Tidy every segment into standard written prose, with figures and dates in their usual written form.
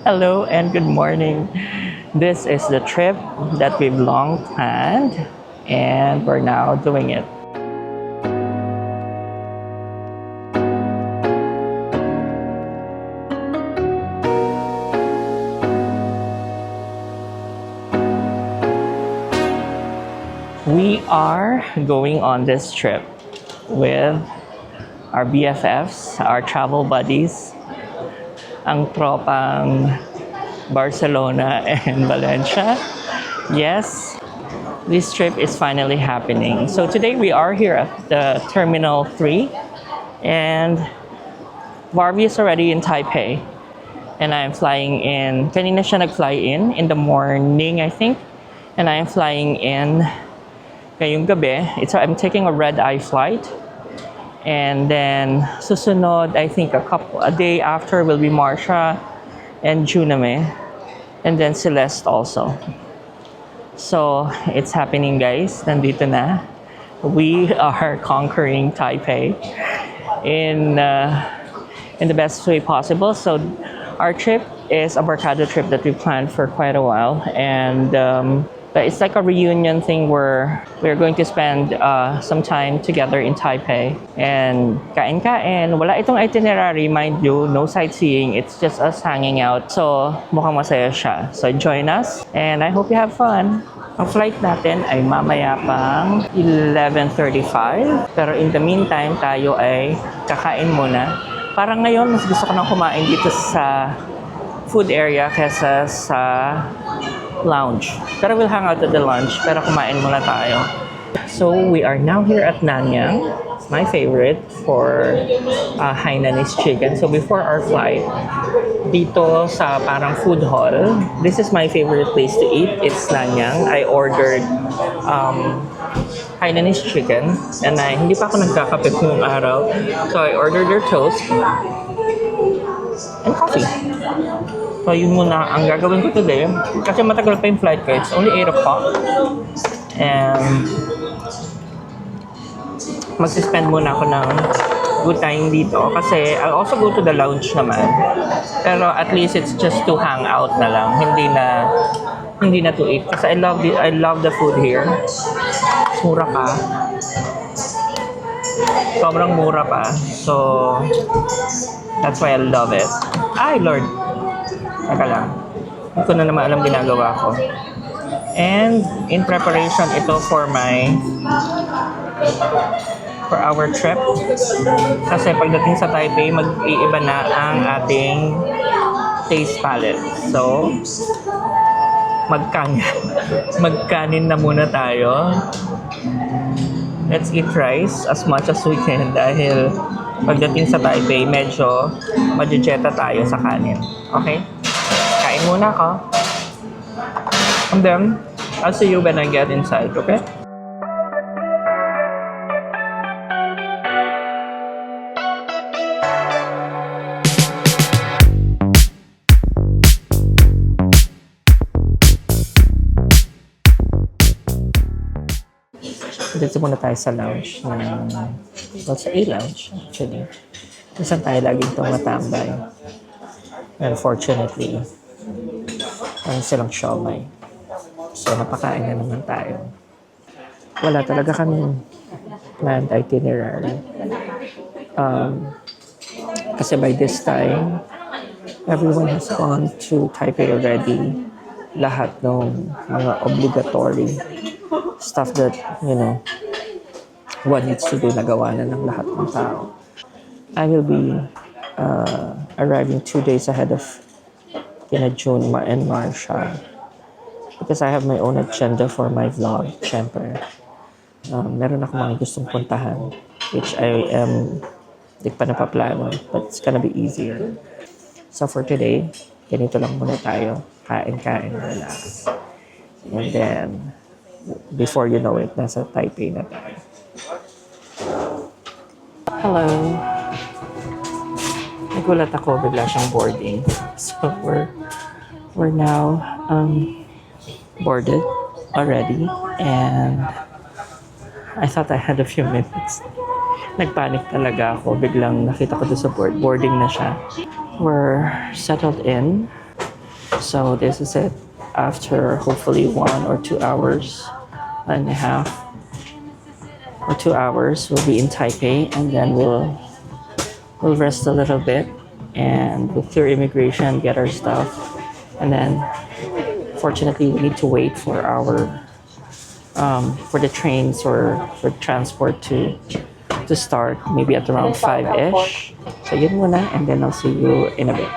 Hello and good morning. This is the trip that we've long planned and we're now doing it. We are going on this trip with our BFFs, our travel buddies, ang tropang Barcelona and Valencia. Yes, this trip is finally happening. So today we are here at the Terminal 3 and Barbie is already in Taipei and I'm flying in, kanina siya nag-fly in the morning I think, and I'm flying in ngayong gabi. I'm taking a red-eye flight. And then susunod, I think a day after will be Marsha and Juname. And then Celeste also. So it's happening, guys. Nandito na. We are conquering Taipei in the best way possible. So our trip is a Barkada trip that we planned for quite a while. And but it's like a reunion thing where we're going to spend some time together in Taipei and kain-kain. Wala itong itinerary, mind you, no sightseeing. It's just us hanging out. So mukhang masaya siya. So join us and I hope you have fun. Ang flight natin ay mamaya pang 11:35. Pero in the meantime, tayo ay kakain muna. Parang ngayon, mas gusto ko nang kumain dito sa food area kesa sa lounge. Pero we'll hang out at the lunch. Pero kumain muna tayo. So we are now here at Nanyang. It's my favorite for Hainanese chicken. So before our flight, dito sa parang food hall, this is my favorite place to eat. It's Nanyang. I ordered Hainanese chicken. And hindi pa ako nagkakape ngayong araw. So I ordered their toast and coffee. So yun muna ang gagawin ko today. Kasi matagal pa yung flight ko. It's only 8 o'clock. And mag-spend muna ako ng good time dito. Kasi I'll also go to the lounge naman. Pero at least it's just to hang out na lang. Hindi na to eat. Kasi I love the food here. Mura pa. Sobrang mura pa. So that's why I love it. Ay, Lord. Teka lang. Hindi ko na naman alam ginagawa ko. And in preparation ito for our trip. Kasi pagdating sa Taipei, mag-iiba na ang ating taste palette. So, magkanin na muna tayo. Let's eat rice as much as we can dahil pagdating sa Taipei, medyo majujeta tayo sa kanin. Okay? Kain muna ako. And then, I'll see you when I get inside, okay? Dito muna tayo sa lounge. Sa A-lounge, actually. Saan tayo laging tumatambay. Unfortunately, silang siomai. So, napakain na naman tayo. Wala talaga kaming planned itinerary. Kasi by this time, everyone has gone to Taipei already. Lahat ng mga obligatory stuff that, one needs to do, nagawa na ng lahat ng tao. I will be arriving 2 days ahead of June and Marsha because I have my own agenda for my vlog, syempre. Meron ako mga gustong puntahan which hindi pa napaplano, but it's gonna be easier. So for today, ganito lang muna tayo. Kain, relax. And then, before you know it, nasa Taipei na tayo. Hello. Nagulat ako, bigla siyang boarding. So we're now boarded already, and I thought I had a few minutes. Nagpanic talaga ako. Biglang nakita ko doon sa boarding na siya. We're settled in. So this is it. After hopefully 1 or 2 hours and a half or 2 hours, we'll be in Taipei, and then we'll rest a little bit, and we'll clear immigration, get our stuff, and then fortunately we need to wait for our for the trains or for transport to start maybe at around 5-ish. So yun muna, and then I'll see you in a bit.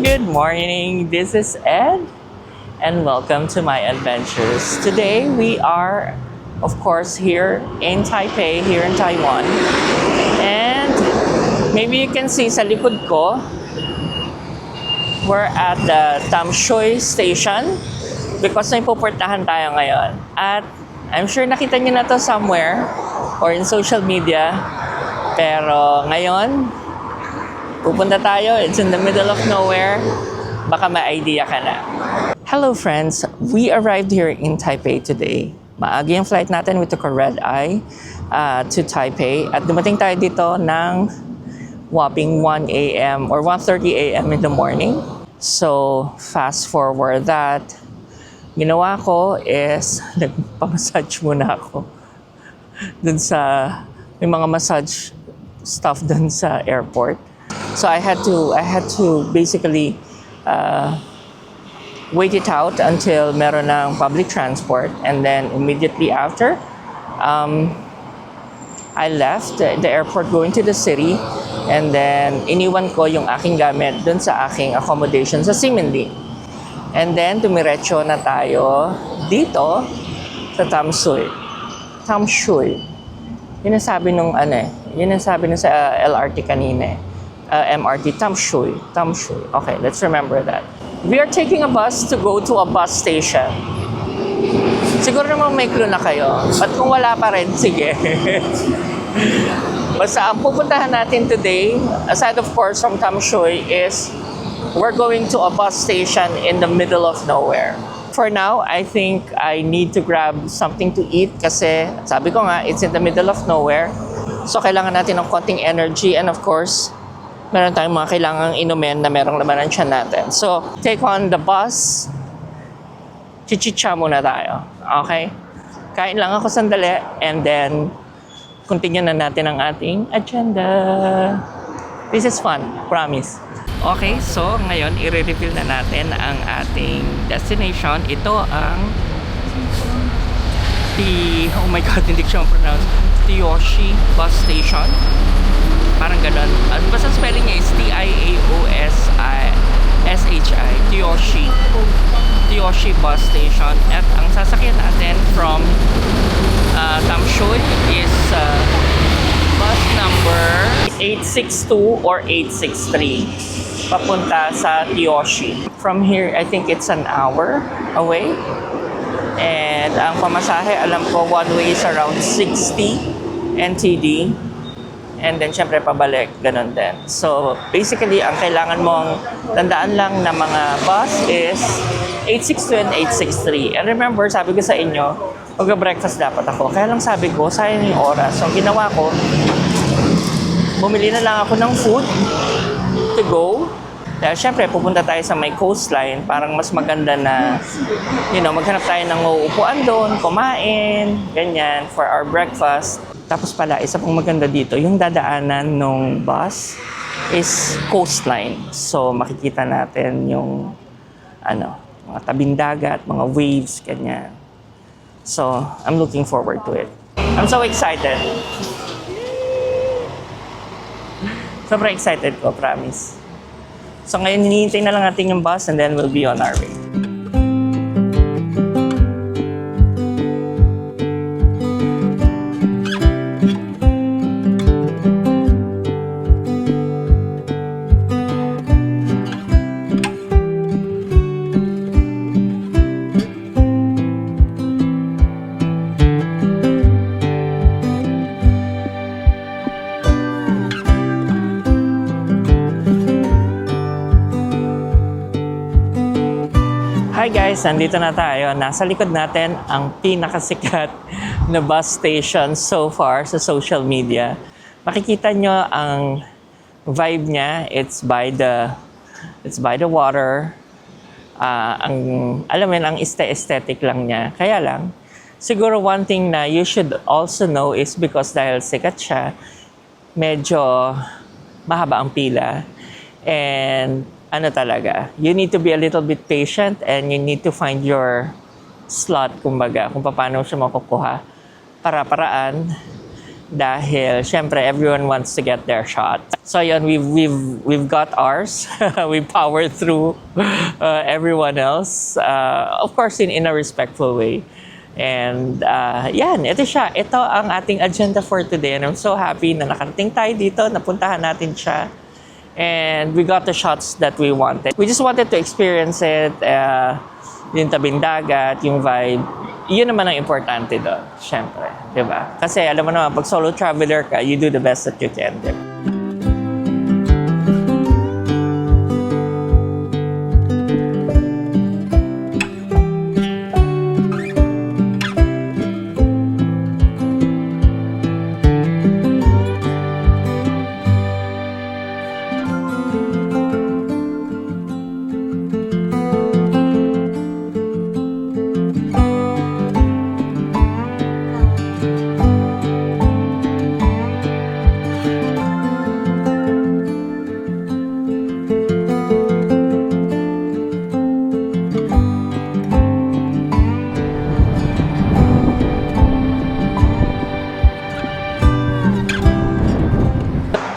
Good morning, this is Ed, and welcome to my adventures. Today we are, of course, here in Taipei, here in Taiwan. And maybe you can see sa likod ko, we're at the Tamsui Station because may pupuntahan tayo ngayon. At I'm sure nakita niyo na to somewhere or in social media. Pero ngayon, pupunta tayo. It's in the middle of nowhere. Baka may idea ka na. Hello friends, we arrived here in Taipei today. Maaga yung flight natin. We took a red eye to Taipei. At dumating tayo dito ng whopping 1 a.m. or 1:30 a.m. in the morning. So fast forward that, ginawa ko is nagpamassage muna ako dun sa, may mga massage stuff dun sa airport. So I had to basically wait it out until meron ng public transport, and then immediately after, I left the airport going to the city, and then iniwan ko yung aking gamit dun sa aking accommodation sa Ximending. And then tumiretso na tayo dito sa Tamsui. Yun ang sabi nung yun ang sabi nung sa LRT kanina. MRT, Tamsui. Okay, let's remember that. We are taking a bus to go to a bus station. Siguro naman may clue na kayo. But kung wala pa rin, sige. Basta ang pupuntahan natin today, aside of course from Tamsui, is we're going to a bus station in the middle of nowhere. For now, I think I need to grab something to eat kasi sabi ko nga, it's in the middle of nowhere. So kailangan natin ng konting energy, and of course, meron tayong mga kailangang inumin na merong laman ng tiyan natin. So, take on the bus. Chichicha muna tayo. Okay? Kain lang ako sandali, and then continue na natin ang ating agenda. This is fun, promise. Okay, so ngayon i-reveal na natin ang ating destination. Ito ang oh my god, hindi ko siya pronounce. Tiyoshi Bus Station. Parang ganun. Basta spelling niya is Tiaoshi. Tiyoshi Bus Station. At ang sasakyan natin from Tamsui is bus number 862 or 863. Papunta sa Tiyoshi. From here, I think it's an hour away. And ang pamasahe, alam ko, one way is around 60 NTD. And then, syempre, pabalik. Ganun din. So, basically, ang kailangan mong tandaan lang na mga bus is 862 and 863. And remember, sabi ko sa inyo, mag-breakfast dapat ako. Kaya lang sabi ko, sayang yung oras. So, ang ginawa ko, bumili na lang ako ng food to go. Dahil syempre, pupunta tayo sa may coastline. Parang mas maganda na, maghanap tayo ng uupuan doon, kumain, ganyan, for our breakfast. Tapos pala, isa pang maganda dito, yung dadaanan ng bus is coastline. So, makikita natin yung, mga tabing dagat, mga waves, ganyan. So, I'm looking forward to it. I'm so excited. Sobrang excited ko, promise. So, ngayon, hinihintay na lang natin yung bus, and then we'll be on our way. Hi guys, nandito na tayo. Nasa likod natin ang pinakasikat na bus station so far sa social media. Makikita nyo ang vibe niya. It's by the water. Alam mo yun, ang aesthetic lang niya. Kaya lang, siguro one thing na you should also know is because dahil sikat siya, medyo mahaba ang pila. And ano talaga, you need to be a little bit patient and you need to find your slot, kumbaga, kung paano siya makukuha. Para-paraan. Dahil, syempre, everyone wants to get their shot. So, yun, we've got ours. We powered through everyone else. Of course, in a respectful way. And, yan, ito siya. Ito ang ating agenda for today. And I'm so happy na nakarating tayo dito, napuntahan natin siya. And we got the shots that we wanted. We just wanted to experience it, yung tabing dagat, yung vibe. Yun naman ang importante doon, syempre. Diba? Kasi alam mo naman, pag solo traveler ka, you do the best that you can. Diba?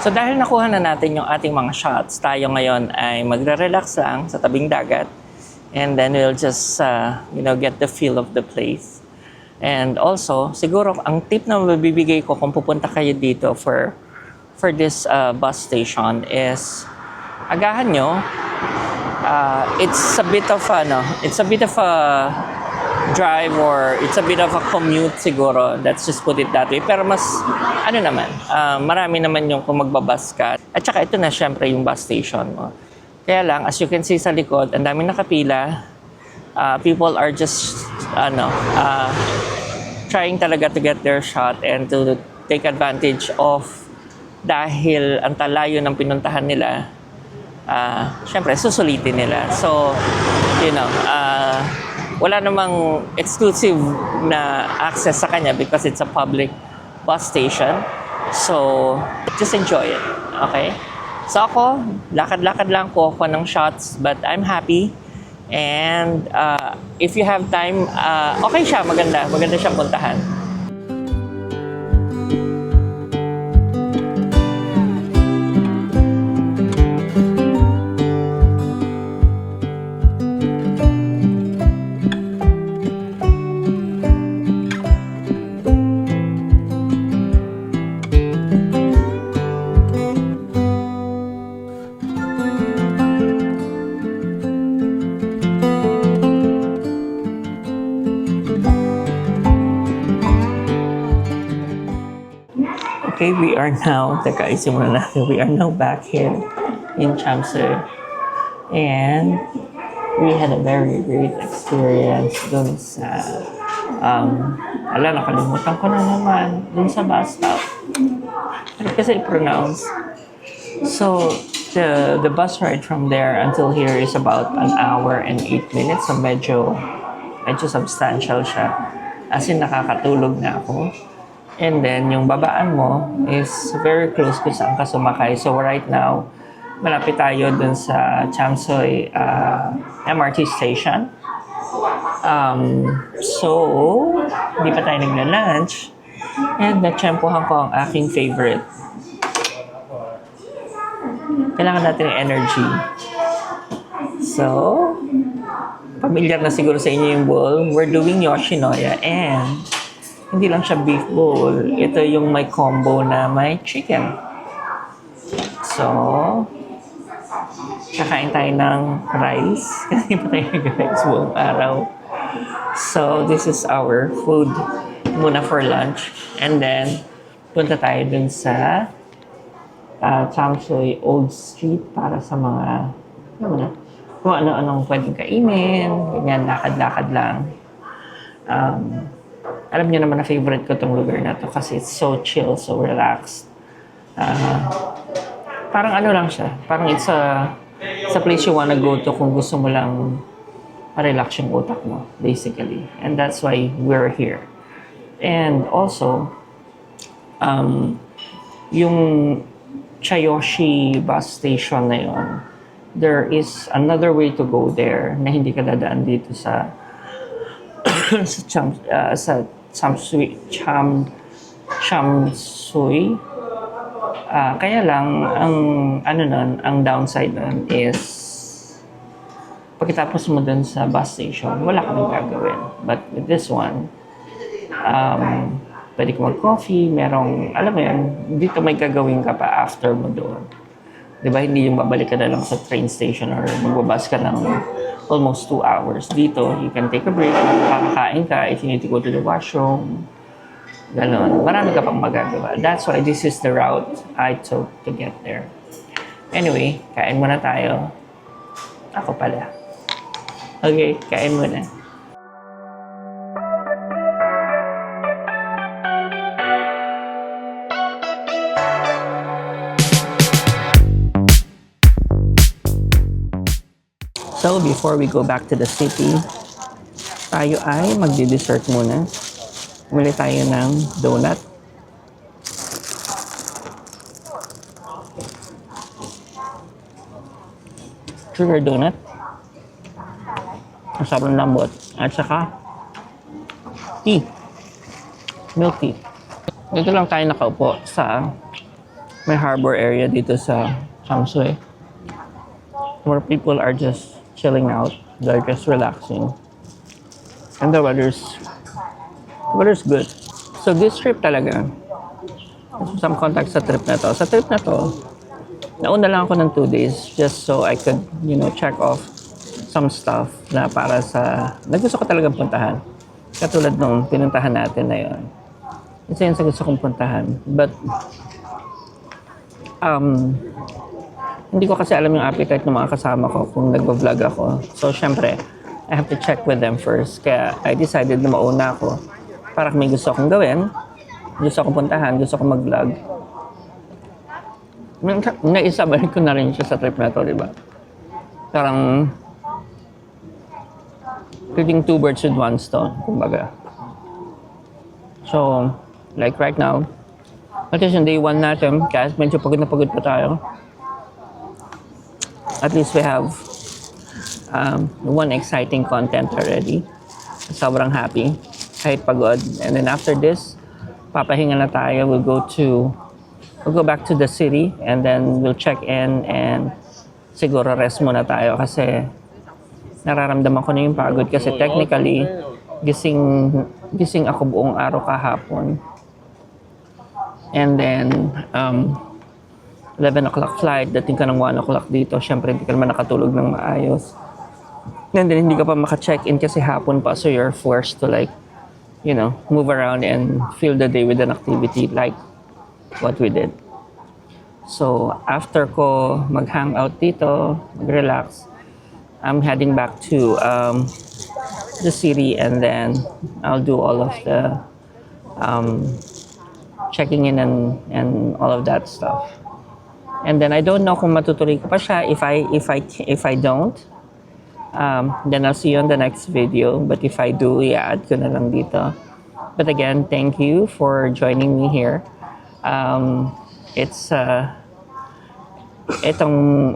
So dahil nakuha na natin yung ating mga shots, tayo ngayon ay magre-relax lang sa tabing dagat. And then we'll just, get the feel of the place. And also, siguro, ang tip na mabibigay ko kung pupunta kayo dito for this bus station is, agahan nyo, it's a bit of a drive or it's a bit of a commute siguro. Let's just put it that way. Pero mas, marami naman yung kung magbabas ka. At saka ito na syempre yung bus station mo. Kaya lang, as you can see sa likod, ang daming nakapila. People are just, trying talaga to get their shot and to take advantage of dahil ang talayo ng pinuntahan nila. Syempre, susulitin nila. So, wala namang exclusive na access sa kanya because it's a public bus station. So, just enjoy it. Okay? So ako, lakad-lakad lang ko ng shots but I'm happy. And if you have time, okay siya, maganda. Maganda siyang puntahan. Okay, we are now back here in Chamsö. And we had a very great experience dun sa, nakalimutan ko na naman, dun sa bus stop. Ano kasi i-pronounce? So, the bus ride from there until here is about 1 hour and 8 minutes. So, medyo substantial siya. As in, nakakatulog na ako. And then, yung babaan mo is very close kung saan ka sumakay. So, right now, malapit tayo dun sa Chamsö MRT station. So, hindi pa tayo nagla-lunch. And natsyempohan ko ang aking favorite. Kailangan natin ng energy. So, familiar na siguro sa inyo yung bowl. We're doing Yoshinoya and hindi lang siya beef bowl. Ito yung may combo na may chicken. So, kakain tayo ng rice. Kasi pa tayo nag-rice buong araw. So, this is our food muna for lunch. And then, punta tayo dun sa Chamsö Old Street para sa mga, kung ano-anong pwedeng kainin, ganyan, lakad-lakad lang. Alam niyo naman na favorite ko tong lugar na to kasi it's so chill, so relaxed. Parang ano lang siya, parang it's a place you wanna go to kung gusto mo lang ma-relax yung utak mo, basically. And that's why we're here. And also, yung Chayoshi bus station na yun, there is another way to go there na hindi ka dadaan dito sa Chamsui. Kaya lang, ang downside nun is pagkatapos mo dun sa bus station, wala kang gagawin. But with this one, pwede ka mag-coffee, merong, alam mo yan, dito may gagawin ka pa after mo doon. Diba, hindi yung babalik ka na lang sa train station or magbabas ka ng almost 2 hours. Dito, you can take a break, makakain ka if you need to go to the washroom. Ganon. Marami ka pang magagawa. That's why this is the route I took to get there. Anyway, kain muna tayo. Ako pala. Okay, kain muna. So, before we go back to the city, tayo ay magdi-dessert muna. Bumili tayo ng donut. Sugar donut. Ang sobrang lambot. At saka, tea. Milk tea. Dito lang tayo nakaupo sa may harbor area dito sa Chamsui, where people are just chilling out. They're just relaxing. And the weather's good. So this trip talaga, some context sa trip na to. Sa trip na to, nauna lang ako ng 2 days just so I could, check off some stuff na para sa, gusto ko talagang puntahan. Katulad nung pinuntahan natin na yun. Isa yun sa gusto kong puntahan. But, hindi ko kasi alam yung appetite ng mga kasama ko kung nagvo-vlog ako. So, syempre, I have to check with them first. Kaya, I decided na mauna ako. Para may gusto akong gawin, gusto akong puntahan, gusto akong mag-vlog. Naisabay ko na rin siya sa trip na to, di ba? Parang, killing 2 birds with 1 stone, kumbaga. So, like right now, at least yung day 1 natin, kahit medyo pagod na pagod pa tayo, at least we have one exciting content already. Sobrang happy, kahit pagod. And then after this, papahinga na tayo. We'll go back to the city and then we'll check in and siguro rest muna tayo kasi nararamdaman ko na yung pagod kasi technically gising ako buong araw kahapon. And then 11 o'clock flight, dating ka ng 1 o'clock dito, syempre hindi ka naman nakatulog ng maayos. And then hindi ka pa maka-check-in kasi hapon pa, so you're forced to move around and fill the day with an activity like what we did. So after ko mag-hang out dito, mag-relax, I'm heading back to the city and then I'll do all of the checking in and all of that stuff. And then I don't know kung matutuloy ko pa siya. If I don't, then I'll see you on the next video. But if I do, i-add ko na lang dito. But again, thank you for joining me here.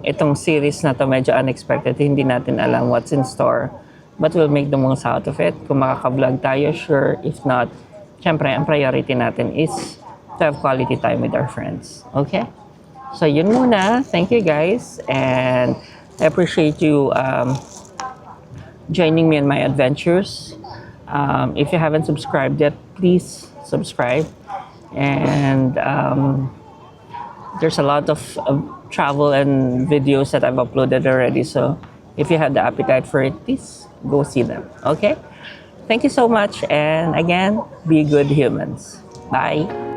Itong series na to medyo unexpected. Hindi natin alam what's in store. But we'll make the most out of it. Kung makaka-vlog tayo, sure. If not, syempre, ang priority natin is to have quality time with our friends. Okay? So, yun muna. Thank you, guys. And I appreciate you joining me in my adventures. If you haven't subscribed yet, please subscribe. And there's a lot of travel and videos that I've uploaded already. So, if you have the appetite for it, please go see them. Okay? Thank you so much. And again, be good humans. Bye.